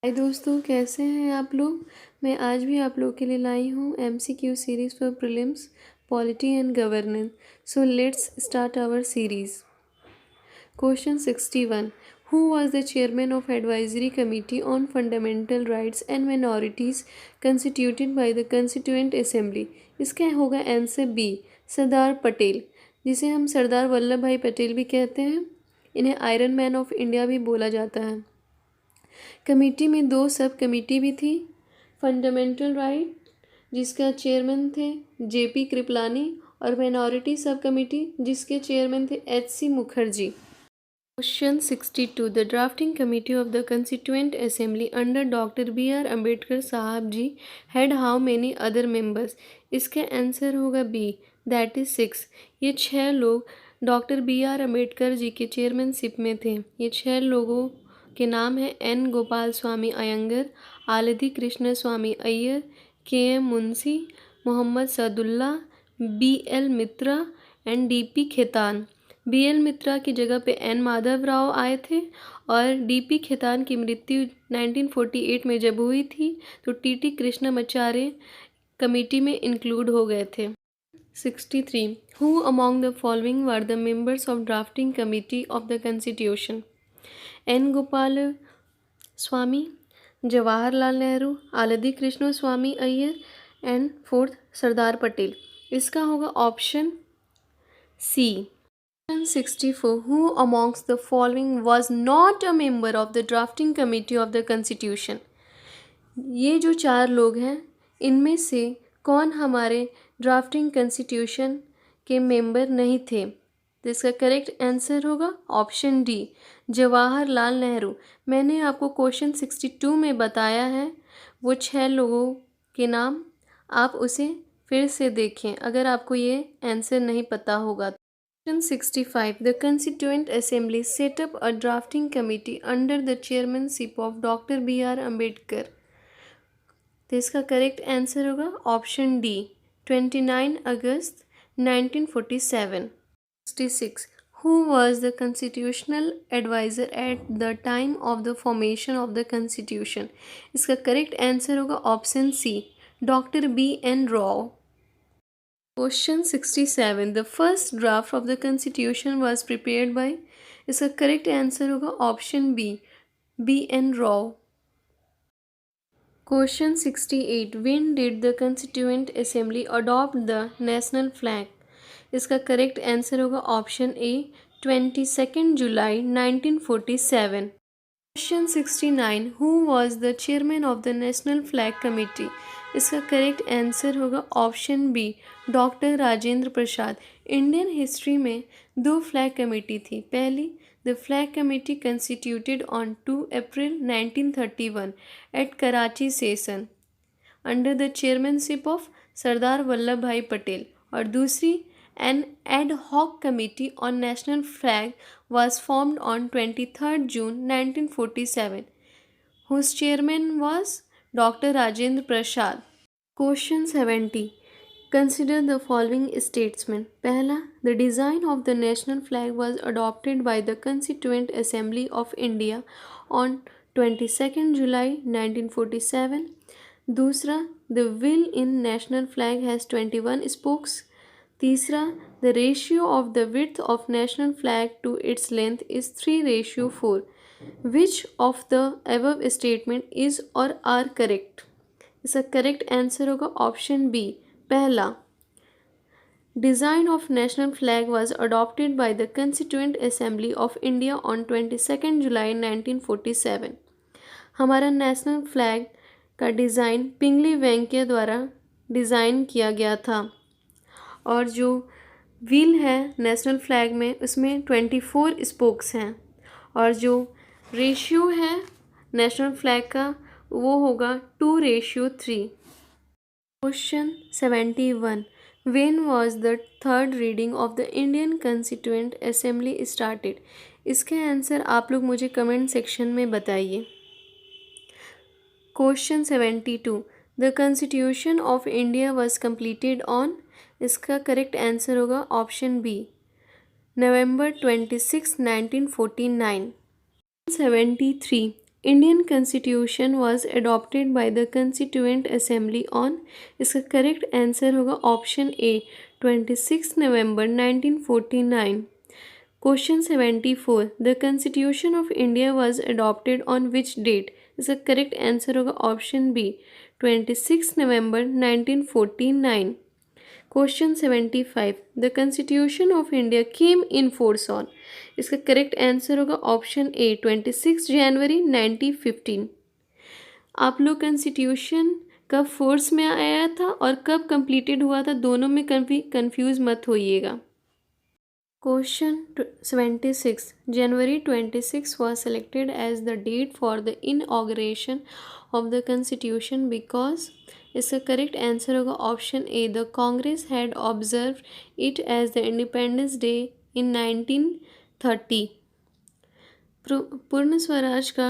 हाय दोस्तों, कैसे हैं आप लोग। मैं आज भी आप लोग के लिए लाई हूँ MCQ series for prelims polity and governance. So let's start our series. Question 61। Who was the chairman of advisory committee on fundamental rights and minorities constituted by the constituent assembly. इसका होगा आंसर बी, सरदार पटेल, जिसे हम सरदार वल्लभ भाई पटेल भी कहते हैं। इन्हें iron man of India भी बोला जाता है। कमेटी में दो सब कमेटी भी थी। फंडामेंटल राइट, जिसका चेयरमैन थे JP कृपलानी, और माइनॉरिटी सब कमेटी, जिसके चेयरमैन थे HC Mukherjee. Question 62। The drafting committee of the constituent assembly under doctor BR Ambedkar साहब ji had how many other members. इसका आंसर होगा बी, दैट इज 6। ये 6 लोग डॉक्टर BR अम्बेडकर जी के चेयरमैनशिप में थे। ये 6 लोगों के नाम हैं N Gopal Swami Ayyangar, Alladi Krishna Swami Ayyar, KM Munshi, Mohammad Saadulla, BL Mitra and DP Khaitan. BL Mitra की जगह पे N माधव राव आए थे और DP खेतान की मृत्यु 1948 में जब हुई थी तो TT कृष्णमाचार्य कमेटी में इंक्लूड हो गए थे। 63. Who among the following were the members of drafting committee of the constitution? N Gopal Swami, Jawaharlal Nehru, Alladi Krishna Swami Ayyar and 4th Sardar Patel. इसका होगा option C. 64. Who amongst the following was not a member of the drafting committee of the constitution? ये जो 4 लोग हैं, इनमें से कौन हमारे ड्राफ्टिंग कॉन्स्टिट्यूशन के मेंबर नहीं थे? तो इसका करेक्ट आंसर होगा ऑप्शन डी, जवाहरलाल नेहरू। मैंने आपको क्वेश्चन 62 में बताया है वो 6 लोगों के नाम, आप उसे फिर से देखें अगर आपको ये आंसर नहीं पता होगा। Question 65. The Constituent Assembly set up a drafting committee under the chairmanship of Dr. BR Ambedkar. तो इसका करेक्ट आंसर होगा option D, 29 August 1947। 66. Who was the constitutional advisor at the time of the formation of the constitution? इसका correct answer होगा option C, doctor BN Rao. Question 67. The first draft of the constitution was prepared by, इसका correct answer होगा option B, BN Rao. Question 68. When did the Constituent Assembly adopt the national flag? इसका correct answer होगा option A, 22 July 1947। Question 69. Who was the chairman of the National Flag Committee? इसका correct answer होगा option B, doctor Rajendra Prasad. Indian history में 2 flag committee थी। पहली, the flag committee constituted on 2 April 1931 at Karachi session under the chairmanship of Sardar Vallabh भाई पटेल, और दूसरी, an ad hoc committee on national flag was formed on 23rd June 1947 whose chairman was Dr. Rajendra Prasad. Question 70. Consider the following statements. पहला, the design of the national flag was adopted by the Constituent Assembly of India on 22nd July 1947. दूसरा, the wheel in national flag has 21 spokes. तीसरा, the ratio of the width of national flag to its length is 3:4. Which of the above statement is or are correct? इसका correct answer होगा option B, पहला, design of national flag was adopted by the constituent assembly of India on 22 जुलाई 1947। हमारा national flag का design पिंगली वेंकैया द्वारा design किया गया था, और जो व्हील है नेशनल फ्लैग में उसमें 24 स्पोक्स हैं, और जो रेशियो है नेशनल फ्लैग का वो होगा 2:3। Question 71. When was the third reading of the Indian Constituent Assembly started? इसका आंसर आप लोग मुझे कमेंट सेक्शन में बताइए। Question 72. The Constitution of India was completed on, इसका करेक्ट आंसर होगा option B, November 26, 1949। 73. Indian constitution was adopted by the constituent assembly on, इसका करेक्ट आंसर होगा ऑप्शन ए 26 नवंबर 1949। Question 74, the constitution of India was adopted on which date, इसका correct answer होगा option B 26 नवंबर 1949। Question 75, the constitution of India came in force on, इसका correct answer होगा option A 26 जनवरी 1915। आप लोग constitution कब फोर्स में आया था और कब कंप्लीटेड हुआ था, दोनों में कंफ्यूज मत होइएगा। Question 76, January 26 was selected as the date for the inauguration of the constitution because, इसका करेक्ट आंसर होगा option A the Congress had observe it as the independence day in 1930। Purna Swaraj का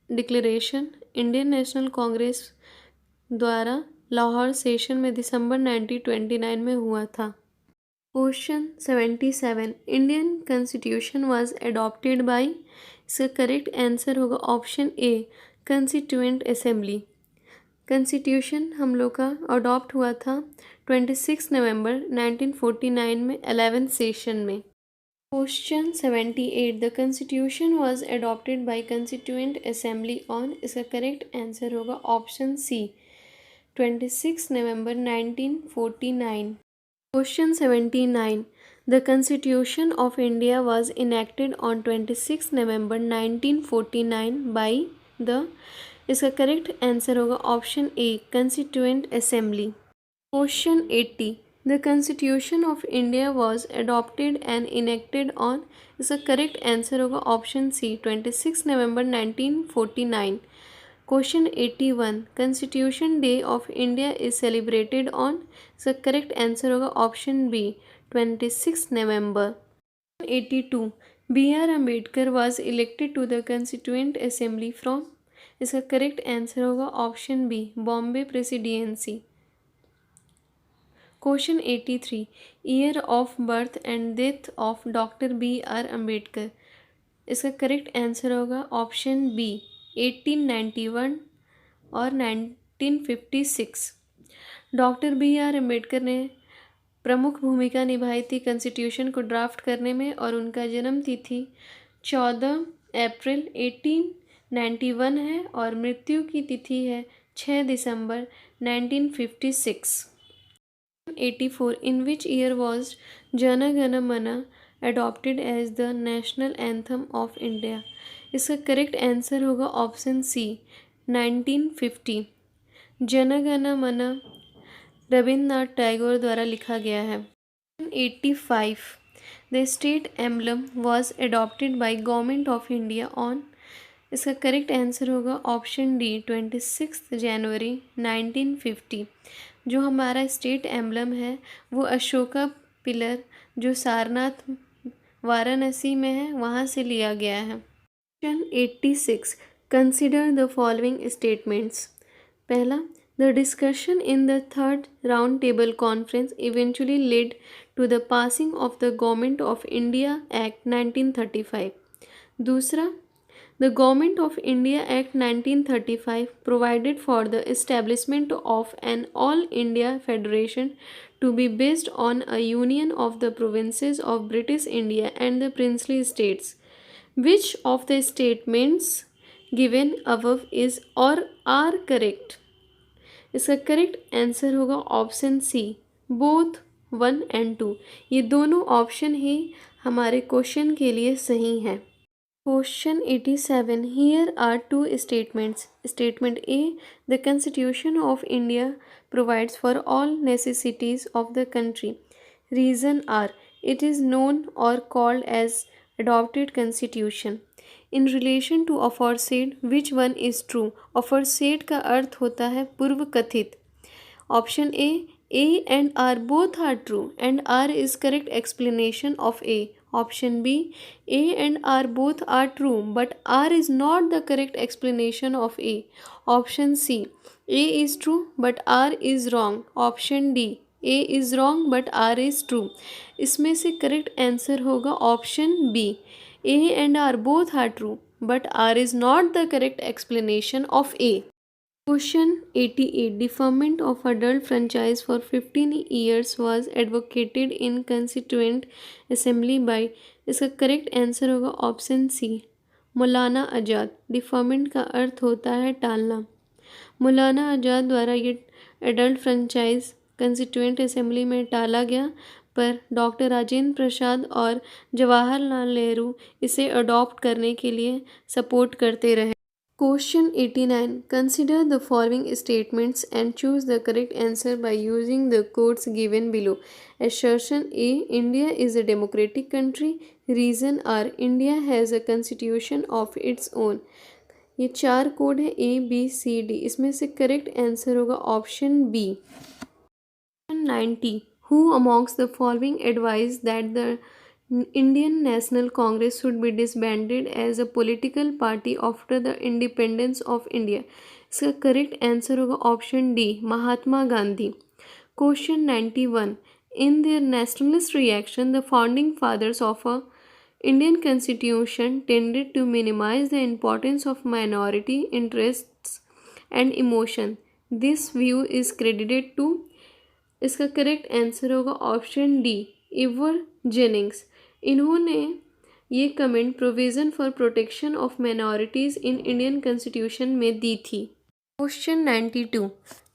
डिक्लेरेशन इंडियन नेशनल कांग्रेस द्वारा Lahore session में दिसंबर 1929 में हुआ था। Question 77, Indian constitution was adopted by, इसका correct answer होगा ऑप्शन ए कॉन्स्टिट्यूएंट असेंबली। कॉन्स्टिट्यूशन हम लोग का अडॉप्ट हुआ था 26 नवंबर 1949 में 11th सेशन में। Question 78, the constitution was adopted by constituent assembly on, इसका करेक्ट आंसर होगा ऑप्शन सी 26 नवंबर 1949। Question 79, the Constitution of India was enacted on 26 November 1949 by the, इसका करेक्ट आंसर होगा option A Constituent Assembly। Question 80, the Constitution of India was adopted and enacted on, इसका correct answer होगा option सी 26 नवंबर 1949। Question 81, Constitution Day of India is celebrated on, इसका correct answer होगा option B 26 नवंबर। 82, B.R. Ambedkar was elected to the Constituent Assembly from, इसका correct answer होगा option B Bombay presidency. Question 83, year of birth and death of doctor B.R. Ambedkar, इसका correct answer होगा option B 1891 और 1956। Doctor B.R. Ambedkar ने प्रमुख भूमिका निभाई थी कॉन्स्टिट्यूशन को ड्राफ्ट करने में और उनका जन्म तिथि 14 अप्रैल 1891 है और मृत्यु की तिथि है 6 दिसंबर 1956। 84, इन which year was Jana Gana मन adopted as the national anthem of India, इसका करेक्ट आंसर होगा ऑप्शन सी 1950। जन गण मन रविन्द्रनाथ टैगोर द्वारा लिखा गया है। 85, the state emblem was adopted by government of India on, इसका करेक्ट आंसर होगा ऑप्शन डी 26 जनवरी 1950। जो हमारा स्टेट एम्बलम है वो अशोका पिलर जो सारनाथ वाराणसी में है वहाँ से लिया गया है। Question 86, consider the following statements. पहला, the discussion in the third round table conference eventually led to the passing of the government of India act 1935। दूसरा, the government of India act 1935 provided for the establishment of an all India federation to be based on a union of the provinces of British India and the princely states. Which of the statements given above is or are correct? इसका correct answer होगा option C both 1 and 2। ये दोनों option ही हमारे question के लिए सही हैं। Question 87, here are two statements. Statement A, the Constitution of India provides for all necessities of the country. Reason are, it is known or called as adopted constitution. In relation to aforesaid, which one is true? Aforesaid का अर्थ होता है पूर्व कथित। Option A and R both are true and R is correct explanation of A. Option B, A and R both are true but R is not the correct explanation of A. Option C, A is true but R is wrong. Option D, A is wrong but R is true. इसमें से correct answer होगा option B A and R both are true. but R is not the correct explanation of A. Question 88. Deferment of adult franchise for 15 years was advocated in Constituent Assembly by. इसका correct answer होगा option सी, मौलाना आज़ाद। डिफर्मेंट का अर्थ होता है टालना। मौलाना आज़ाद द्वारा ये adult franchise constituent assembly में टाला गया, पर डॉक्टर राजेंद्र प्रसाद और जवाहरलाल नेहरू इसे अडॉप्ट करने के लिए सपोर्ट करते रहे। Question 89. Consider the following statements and choose the correct answer by using the quotes given below. Assertion A. India is a democratic country. Reason R. India has a constitution of its own. ये चार code है A, B, C, D। इसमें से correct answer होगा option B. 90. Who amongst the following advised that the Indian National Congress should be disbanded as a political party after the independence of India? इसका correct answer होगा option D, Mahatma Gandhi. Question 91. In their nationalist reaction, the founding fathers of a Indian Constitution tended to minimize the importance of minority interests and emotion. This view is credited to. इसका correct answer होगा option D, इवर Jennings. इन्होंने ये comment provision for protection of minorities in Indian constitution में दी थी। Question 92.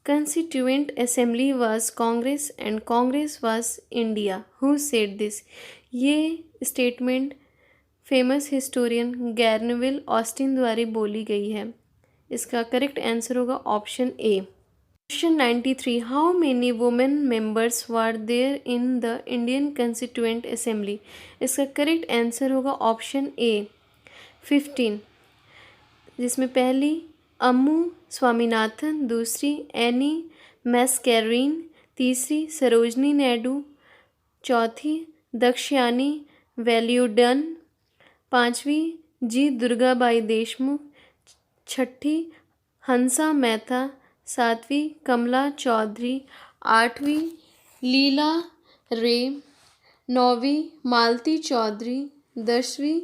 Constituent assembly was Congress and Congress was India. Who said this? ये statement famous historian गैरनविल Austin द्वारा बोली गई है। इसका करेक्ट आंसर होगा option A. Question 93. How many women members were there in the Indian Constituent Assembly? इसका correct answer होगा option ए, 15, जिसमें पहली अम्मू स्वामीनाथन, दूसरी एनी मैस्कैरिन, तीसरी सरोजनी नायडू, चौथी दक्षयानी वैल्यूडन, पांचवी जी दुर्गाबाई देशमुख, छठी हंसा मेहता, सातवीं कमला चौधरी, आठवीं लीला रे, नौवीं मालती चौधरी, 10वीं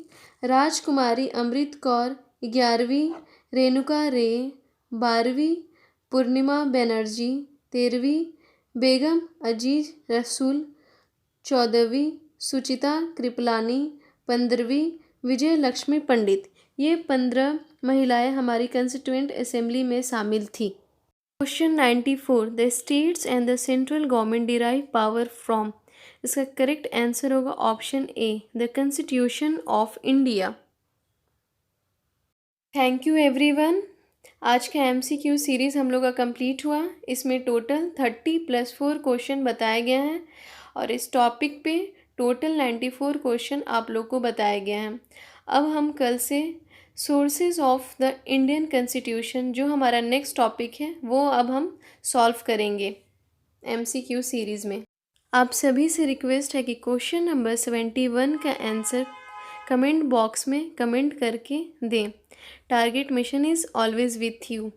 राजकुमारी अमृत कौर, 11वीं रेणुका रे, 12वीं पूर्णिमा बनर्जी, 13वीं बेगम अजीज रसूल, 14वीं सुचिता कृपलानी, 15वीं विजय लक्ष्मी पंडित। ये 15 महिलाएं हमारी कंस्टिट्यूएंट असेंबली में शामिल थी। Question 94. The states and the central government derive power from. इसका करेक्ट आंसर होगा option A, the constitution of India. Thank you everyone. आज का MCQ सीरीज़ हम लोग का कंप्लीट हुआ। इसमें टोटल 30+4 क्वेश्चन बताए गए हैं और इस टॉपिक पे टोटल 94 क्वेश्चन आप लोग को बताए गए हैं। अब हम कल से sources of the Indian constitution, जो हमारा नेक्स्ट टॉपिक है, वो अब हम सॉल्व करेंगे MCQ सीरीज़ में। आप सभी से रिक्वेस्ट है कि क्वेश्चन नंबर 71 का आंसर कमेंट बॉक्स में कमेंट करके दें। Target mission is always with you.